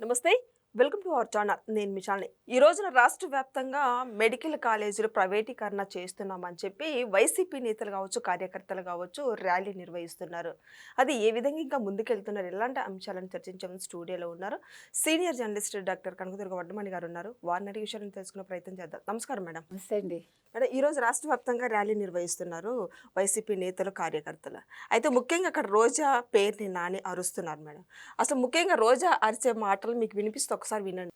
నమస్తే. Welcome to our channel. నేను మీ శాలిని. ఈ రోజున రాష్ట్ర వ్యాప్తంగా మెడికల్ కాలేజీలు ప్రైవేటీకరణ చేస్తున్నామని చెప్పి వైసీపీ నేతలు కావచ్చు, కార్యకర్తలు కావచ్చు ర్యాలీ నిర్వహిస్తున్నారు. అది ఏ విధంగా ఇంకా ముందుకెళ్తున్నారు, ఎలాంటి అంశాలను చర్చించామని స్టూడియోలో ఉన్నారు సీనియర్ జర్నలిస్ట్ డాక్టర్ కనకదుర్గ వడ్డమణి గారు ఉన్నారు. వారిని అడిగే విషయాలను తెలుసుకునే ప్రయత్నం చేద్దాం. నమస్కారం మేడం. నమస్తే అండి. మేడం, ఈరోజు రాష్ట్ర వ్యాప్తంగా ర్యాలీ నిర్వహిస్తున్నారు వైసీపీ నేతలు, కార్యకర్తలు. అయితే ముఖ్యంగా అక్కడ రోజా పేరుని నాని అరుస్తున్నారు మేడం. అసలు ముఖ్యంగా రోజా అరిచే మాటలు మీకు వినిపిస్తే ఒకసారి వినండి.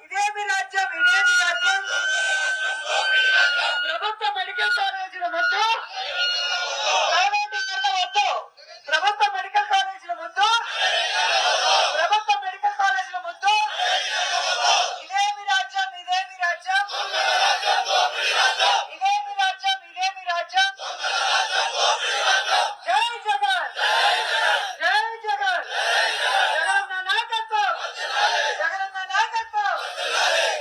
ఇదేమి రాజ్యం, ఇదేమి రాజ్యం, ప్రభుత్వ మెడికల్ కాలేజీల వద్దు, ప్రైవేటీకరణ వద్దు, ప్రభుత్వ మెడికల్ కాలేజీల వద్దు, ప్రభుత్వ మెడికల్ కాలేజీల వద్దు, ఇదేమి రాజ్యం, ఇదేమి రాజ్యం, ఇదేమి రాజ్యం, ఇదేమి రాజ్యం, జై జగన్, జై జగన్, జగనన్న నాయకత్వం, జగనన్న నాయకత్వం,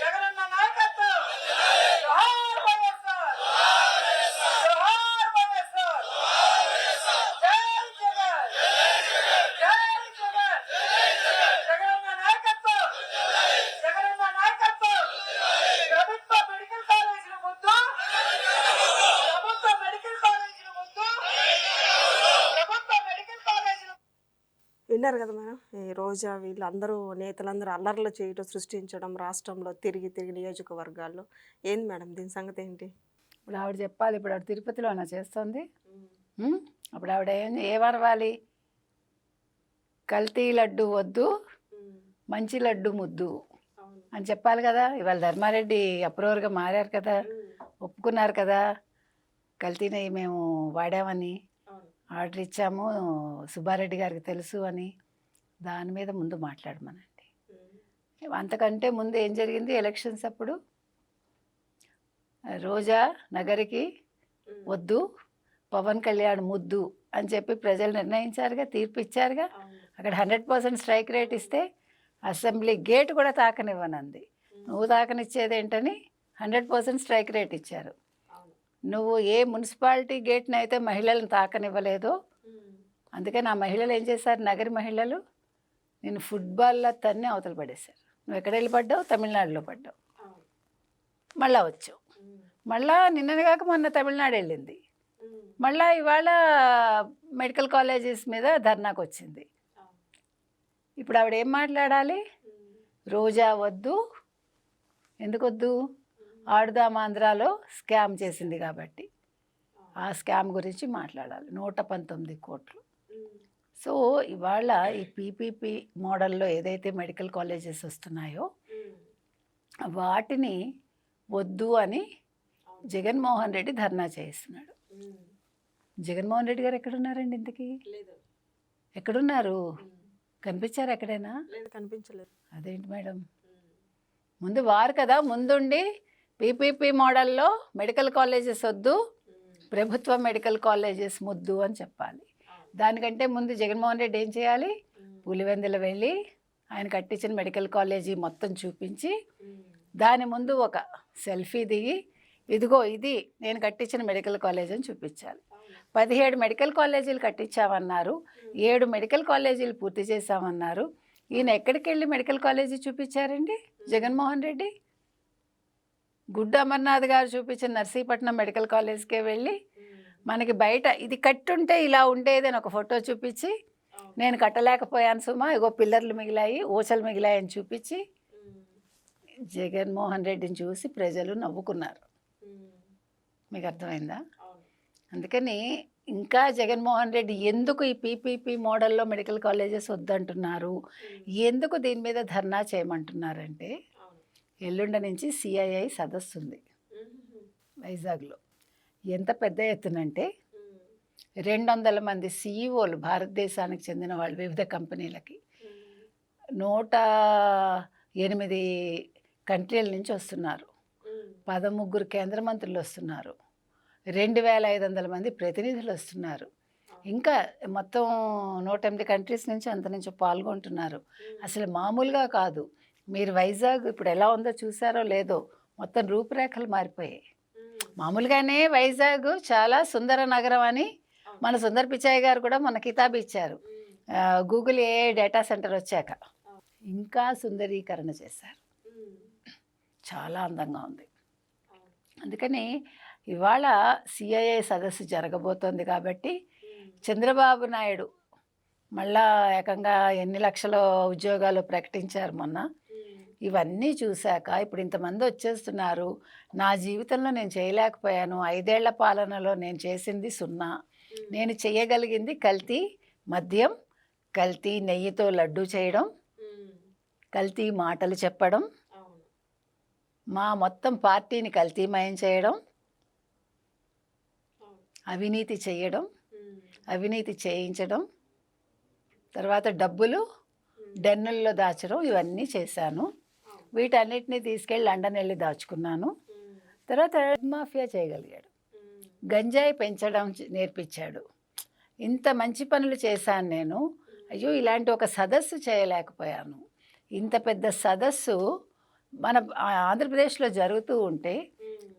జగనన్న నాయకత్వం, జోహార్ వైఎస్ఆర్, జోహార్ వైఎస్ఆర్, జై జగన్, జై జగన్, జగనన్న నాయకత్వం, జగనన్న నాయకత్వం, ప్రభుత్వ మెడికల్ కాలేజీల వద్దు, ప్రభుత్వ మెడికల్ కాలేజీల వద్దు, ప్రభుత్వ మెడికల్ కాలేజీల విన్నారు కదా మేడం. ఈ రోజా వీళ్ళందరూ నేతలందరూ అల్లర్లు చేయటం, సృష్టించడం రాష్ట్రంలో తిరిగి తిరిగి నియోజకవర్గాల్లో. ఏంది మేడం దీని సంగతి ఏంటి? ఇప్పుడు ఆవిడ చెప్పాలి. ఇప్పుడు ఆవిడ తిరుపతిలో అన్న చేస్తుంది. అప్పుడు ఆవిడ ఏ వరవాలి? కల్తీ లడ్డు వద్దు, మంచి లడ్డు ముద్దు అని చెప్పాలి కదా. ఇవాళ ధర్మారెడ్డి అప్రూవర్గా మారారు కదా, ఒప్పుకున్నారు కదా, కల్తీ నెయ్యి మేము వాడామని ఆర్డర్ ఇచ్చాము, సుబ్బారెడ్డి గారికి తెలుసు అని. దాని మీద ముందు మాట్లాడమనండి. అంతకంటే ముందు ఏం జరిగింది? ఎలక్షన్స్ అప్పుడు రోజా నగరికి వద్దు, పవన్ కళ్యాణ్ ముద్దు అని చెప్పి ప్రజలు నిర్ణయించారుగా, తీర్పు ఇచ్చారుగా. అక్కడ 100% స్ట్రైక్ రేట్ ఇస్తే అసెంబ్లీ గేట్ కూడా తాకనివ్వనంది. నువ్వు తాకనిచ్చేది ఏంటని 100% స్ట్రైక్ రేట్ ఇచ్చారు. నువ్వు ఏ మున్సిపాలిటీ గేట్ని అయితే మహిళలను తాకనివ్వలేదో, అందుకని ఆ మహిళలు ఏం చేశారు? నగరి మహిళలు నేను ఫుట్బాల్లో తన్ని అవతల పడేశారు. నువ్వు ఎక్కడ వెళ్ళి పడ్డావు? తమిళనాడులో పడ్డావు. మళ్ళా వచ్చావు. మళ్ళా నిన్ననే కాక మొన్న తమిళనాడు వెళ్ళింది. మళ్ళా ఇవాళ మెడికల్ కాలేజెస్ మీద ధర్నాకు వచ్చింది. ఇప్పుడు ఆవిడ ఏం మాట్లాడాలి? రోజా వద్దు. ఎందుకు వద్దు? ఆడుదాం ఆంధ్రాలో స్కామ్ చేసింది కాబట్టి ఆ స్కామ్ గురించి మాట్లాడాలి. 119 కోట్లు. సో ఇవాళ ఈ పీపీపీ మోడల్లో ఏదైతే మెడికల్ కాలేజెస్ వస్తున్నాయో వాటిని వద్దు అని జగన్మోహన్ రెడ్డి ధర్నా చేస్తున్నాడు. జగన్మోహన్ రెడ్డి గారు ఎక్కడున్నారండి? ఇంతకీ ఎక్కడున్నారు? కనిపించారు ఎక్కడైనా? కనిపించలేదు. అదేంటి మేడం? ముందు వారు కదా ముందుండి పీపీపీ మోడల్లో మెడికల్ కాలేజెస్ వద్దు, ప్రభుత్వ మెడికల్ కాలేజెస్ ముద్దు అని చెప్పాలి. దానికంటే ముందు జగన్మోహన్ రెడ్డి ఏం చేయాలి? పులివెందుల వెళ్ళి ఆయన కట్టించిన మెడికల్ కాలేజీ మొత్తం చూపించి దాని ముందు ఒక సెల్ఫీ దిగి, ఇదిగో ఇది నేను కట్టించిన మెడికల్ కాలేజ్ అని చూపించాలి. 17 మెడికల్ కాలేజీలు కట్టించామన్నారు, 7 మెడికల్ కాలేజీలు పూర్తి చేశామన్నారు. ఈయన ఎక్కడికి వెళ్ళి మెడికల్ కాలేజీ చూపించారండి జగన్మోహన్ రెడ్డి? గుడ్డు అమర్నాథ్ గారు చూపించిన నర్సీపట్నం మెడికల్ కాలేజ్కే వెళ్ళి మనకి బయట ఇది కట్టుంటే ఇలా ఉండేది అని ఒక ఫోటో చూపించి, నేను కట్టలేకపోయాను సుమా, ఇగో పిల్లర్లు మిగిలాయి, ఊచలు మిగిలాయి అని చూపించి జగన్మోహన్ రెడ్డిని చూసి ప్రజలు నవ్వుకున్నారు. మీకు అర్థమైందా? అందుకని ఇంకా జగన్మోహన్ రెడ్డి ఎందుకు ఈ పీపీపీ మోడల్లో మెడికల్ కాలేజెస్ వద్దంటున్నారు, ఎందుకు దీని మీద ధర్నా చేయమంటున్నారంటే, ఎల్లుండ నుంచి సిఐఐ సదస్సు ఉంది వైజాగ్లో. ఎంత పెద్ద ఎత్తునంటే 200 మంది సీఈఓలు, భారతదేశానికి చెందిన వాళ్ళు, వివిధ కంపెనీలకి 108 కంట్రీల నుంచి వస్తున్నారు. 13 కేంద్ర మంత్రులు వస్తున్నారు. 2500 మంది ప్రతినిధులు వస్తున్నారు. ఇంకా మొత్తం 108 కంట్రీస్ నుంచి అంత నుంచి పాల్గొంటున్నారు. అసలు మామూలుగా కాదు. మీరు వైజాగ్ ఇప్పుడు ఎలా ఉందో చూసారో లేదో, మొత్తం రూపురేఖలు మారిపోయాయి. మామూలుగానే వైజాగ్ చాలా సుందర నగరం అని మన సుందర్ పిచాయ్ గారు కూడా మన కితాబు ఇచ్చారు గూగుల్ ఏ డేటా సెంటర్ వచ్చాక. ఇంకా సుందరీకరణ చేశారు. చాలా అందంగా ఉంది. అందుకని ఇవాళ సిఐఏ సదస్సు జరగబోతోంది కాబట్టి చంద్రబాబు నాయుడు మళ్ళా ఏకంగా ఎన్ని లక్షల ఉద్యోగాలు ప్రకటించారు మొన్న. ఇవన్నీ చూశాక ఇప్పుడు ఇంతమంది వచ్చేస్తున్నారు. నా జీవితంలో నేను చేయలేకపోయాను. 5 ఏళ్ల పాలనలో నేను చేసింది 0. నేను చేయగలిగింది కల్తీ మద్యం, కల్తీ నెయ్యితో లడ్డు చేయడం, కల్తీ మాటలు చెప్పడం, మా మొత్తం పార్టీని కల్తీమయం చేయడం, అవినీతి చేయడం, అవినీతి చేయించడం, తర్వాత డబ్బులు డెన్నుల్లో దాచడం, ఇవన్నీ చేశాను. వీటన్నిటిని తీసుకెళ్ళి లండన్ వెళ్ళి దాచుకున్నాను. తర్వాత మాఫియా చేయగలిగాడు. గంజాయి పెంచడం నేర్పించాడు. ఇంత మంచి పనులు చేశాను నేను. అయ్యో, ఇలాంటి ఒక సదస్సు చేయలేకపోయాను. ఇంత పెద్ద సదస్సు మన ఆంధ్రప్రదేశ్లో జరుగుతూ ఉంటే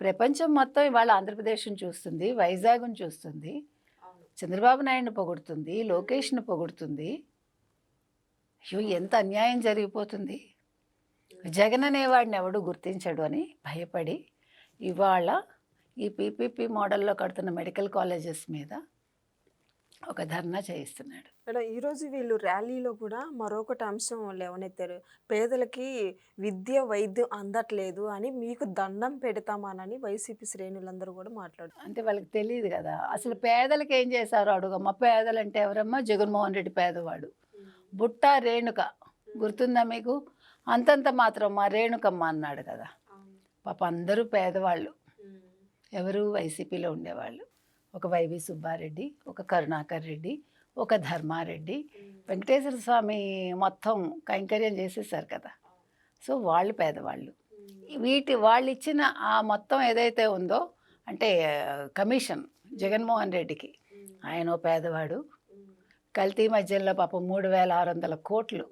ప్రపంచం మొత్తం ఇవాళ ఆంధ్రప్రదేశ్ని చూస్తుంది, వైజాగ్ను చూస్తుంది, చంద్రబాబు నాయుడుని పొగుడుతుంది, లోకేష్ని పొగుడుతుంది. అయ్యో, ఎంత అన్యాయం జరిగిపోతుంది. జగన్ అనేవాడిని ఎవడు గుర్తించడు అని భయపడి ఇవాళ ఈ పీపీపీ మోడల్లో కడుతున్న మెడికల్ కాలేజెస్ మీద ఒక ధర్నా చేయిస్తున్నాడు. మేడం, ఈరోజు వీళ్ళు ర్యాలీలో కూడా మరొకటి అంశం లేవనెత్తారు. పేదలకి విద్య వైద్యం అందట్లేదు అని మీకు దండం పెడతామానని వైసీపీ శ్రేణులందరూ కూడా మాట్లాడుతారు. అంటే వాళ్ళకి తెలియదు కదా అసలు పేదలకు ఏం చేశారో అడుగమ్మ. పేదలంటే ఎవరమ్మా? జగన్మోహన్ రెడ్డి పేదవాడు. బుట్ట రేణుక గుర్తుందా మీకు? అంతంత మాత్రం మా రేణుకమ్మ అన్నాడు కదా. పాప అందరూ పేదవాళ్ళు. ఎవరు? వైసీపీలో ఉండేవాళ్ళు. ఒక వైవి సుబ్బారెడ్డి, ఒక కరుణాకర్ రెడ్డి, ఒక ధర్మారెడ్డి, వెంకటేశ్వర స్వామి మొత్తం కైంకర్యం చేసేసారు కదా. సో వాళ్ళు పేదవాళ్ళు. వాళ్ళు ఇచ్చిన ఆ మొత్తం ఏదైతే ఉందో అంటే కమిషన్ జగన్మోహన్ రెడ్డికి, ఆయన పేదవాడు. కల్తీ మధ్యలో పాపం 3600 కోట్లు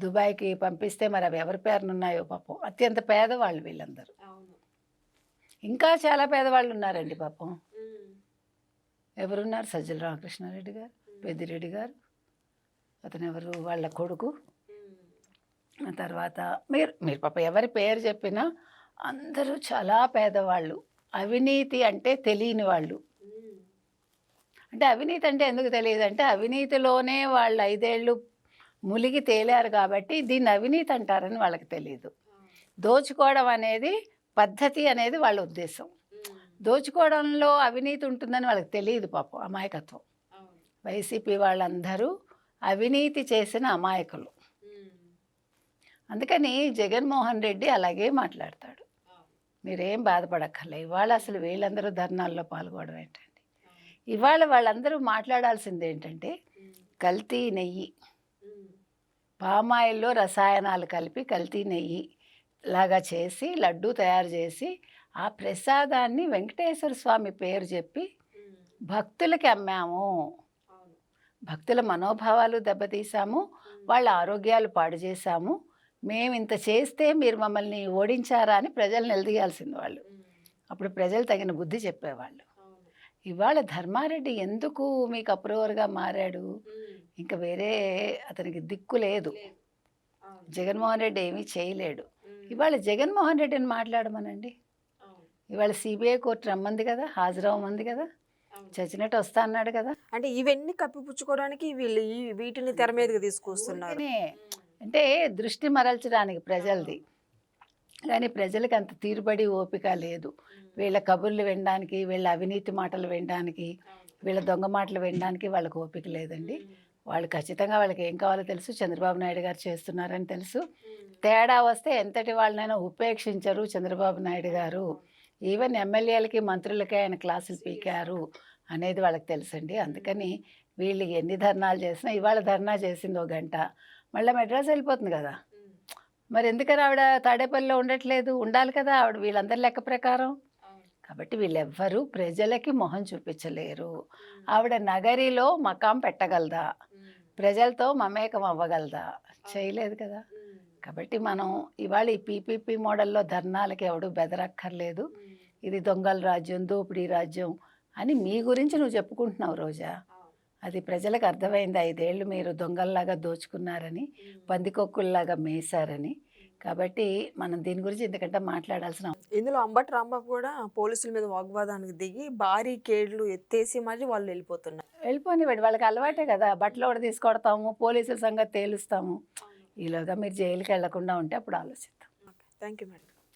దుబాయ్కి పంపిస్తే మరి అవి ఎవరి పేరునున్నాయో పాపం. అత్యంత పేదవాళ్ళు వీళ్ళందరూ. ఇంకా చాలా పేదవాళ్ళు ఉన్నారండి పాపం. ఎవరున్నారు? సజ్జల రామకృష్ణారెడ్డి గారు, పెద్దిరెడ్డి గారు, అతను ఎవరు? వాళ్ళ కొడుకు. తర్వాత మీరు పాప ఎవరి పేరు చెప్పినా అందరూ చాలా పేదవాళ్ళు. అవినీతి అంటే తెలియని వాళ్ళు. అంటే అవినీతి అంటే ఎందుకు తెలియదు అంటే అవినీతిలోనే వాళ్ళు 5 ఏళ్ళు ములిగి తేలారు కాబట్టి దీన్ని అవినీతి అంటారని వాళ్ళకి తెలియదు. దోచుకోవడం అనేది పద్ధతి అనేది వాళ్ళ ఉద్దేశం. దోచుకోవడంలో అవినీతి ఉంటుందని వాళ్ళకి తెలియదు పాపం. అమాయకత్వం. వైసీపీ వాళ్ళందరూ అవినీతి చేసిన అమాయకులు. అందుకని జగన్మోహన్ రెడ్డి అలాగే మాట్లాడతాడు. మీరేం బాధపడక్కర్లే. ఇవాళ అసలు వీళ్ళందరూ ధర్నాల్లో పాల్గొనడం ఏంటండి? ఇవాళ వాళ్ళందరూ మాట్లాడాల్సింది ఏంటంటే కల్తీ నెయ్యి, పామాయిల్లో రసాయనాలు కలిపి కల్తీ నెయ్యి లాగా చేసి లడ్డు తయారు చేసి ఆ ప్రసాదాన్ని వెంకటేశ్వర స్వామి పేరు చెప్పి భక్తులకి అమ్మాము. భక్తుల మనోభావాలు దెబ్బతీసాము, వాళ్ళ ఆరోగ్యాలు పాడు చేశాము. మేము ఇంత చేస్తే మీరు మమ్మల్ని ఓడించారా అని ప్రజలు నిలదీయాల్సింది వాళ్ళు. అప్పుడు ప్రజలు తగిన బుద్ధి చెప్పేవాళ్ళు. ఇవాళ ధర్మారెడ్డి ఎందుకు మీకు అప్రూవర్గా మారాడు? ఇంకా వేరే అతనికి దిక్కు లేదు. జగన్మోహన్ రెడ్డి ఏమీ చేయలేడు. ఇవాళ జగన్మోహన్ రెడ్డిని మాట్లాడమనండి. ఇవాళ సిబిఐ కోర్టు రమ్మంది కదా, హాజరవ్వమంది కదా, చచ్చినట్టు వస్తా అన్నాడు కదా. అంటే ఇవన్నీ కప్పిపుచ్చుకోవడానికి వీళ్ళు వీటిని తెర మీదకి తీసుకొస్తున్నారు. అంటే దృష్టి మరల్చడానికి ప్రజలది. కానీ ప్రజలకు అంత తీరుబడి ఓపిక లేదు. వీళ్ళ కబుర్లు వినడానికి, వీళ్ళ అవినీతి మాటలు వినడానికి, వీళ్ళ దొంగ మాటలు వినడానికి వాళ్ళకి ఓపిక లేదండి. వాళ్ళు ఖచ్చితంగా వాళ్ళకి ఏం కావాలో తెలుసు. చంద్రబాబు నాయుడు గారు చేస్తున్నారని తెలుసు. తేడా వస్తే ఎంతటి వాళ్ళనైనా ఉపేక్షించరు చంద్రబాబు నాయుడు గారు. ఈవెన్ ఎమ్మెల్యేలకి మంత్రులకి ఆయన క్లాసులు పీకారు అనేది వాళ్ళకి తెలుసండి. అందుకని వీళ్ళు ఎన్ని ధర్నాలు చేసినా, ఇవాళ ధర్నా చేసింది 1 గంట, మళ్ళీ మెడ్రాస్ వెళ్ళిపోతుంది కదా. మరి ఎందుకని ఆవిడ తాడేపల్లిలో ఉండట్లేదు? ఉండాలి కదా ఆవిడ వీళ్ళందరి లెక్క ప్రకారం. కాబట్టి వీళ్ళెవ్వరూ ప్రజలకి మొహం చూపించలేరు. ఆవిడ నగరిలో మకాం పెట్టగలదా? ప్రజలతో మమేకం అవ్వగలదా? చేయలేదు కదా. కాబట్టి మనం ఇవాళ ఈ పీపీపీ మోడల్లో ధర్నాలకి ఎవడు బెదరక్కర్లేదు. ఇది దొంగల రాజ్యం, దోపిడీ రాజ్యం అని మీ గురించి నువ్వు చెప్పుకుంటున్నావు రోజా. అది ప్రజలకు అర్థమైంది. 5 ఏళ్ళు మీరు దొంగల్లాగా దోచుకున్నారని, పందికొక్కుల్లాగా మేశారని. కాబట్టి మనం దీని గురించి ఎందుకంటే మాట్లాడాల్సిన ఇందులో అంబటి రాంబాబు కూడా పోలీసుల మీద వాగ్వాదానికి దిగి భారీ కేడ్లు ఎత్తేసి మరి వాళ్ళు వెళ్ళిపోతున్నారు. వెళ్ళిపోనివ్వండి, వాళ్ళకి అలవాటే కదా. బట్టలు కూడా తీసుకొడతాము, పోలీసుల సంగతి తేలుస్తాము. ఈలోగా మీరు జైలుకి వెళ్లకుండా ఉంటే అప్పుడు ఆలోచిద్దాం. Thank you madam.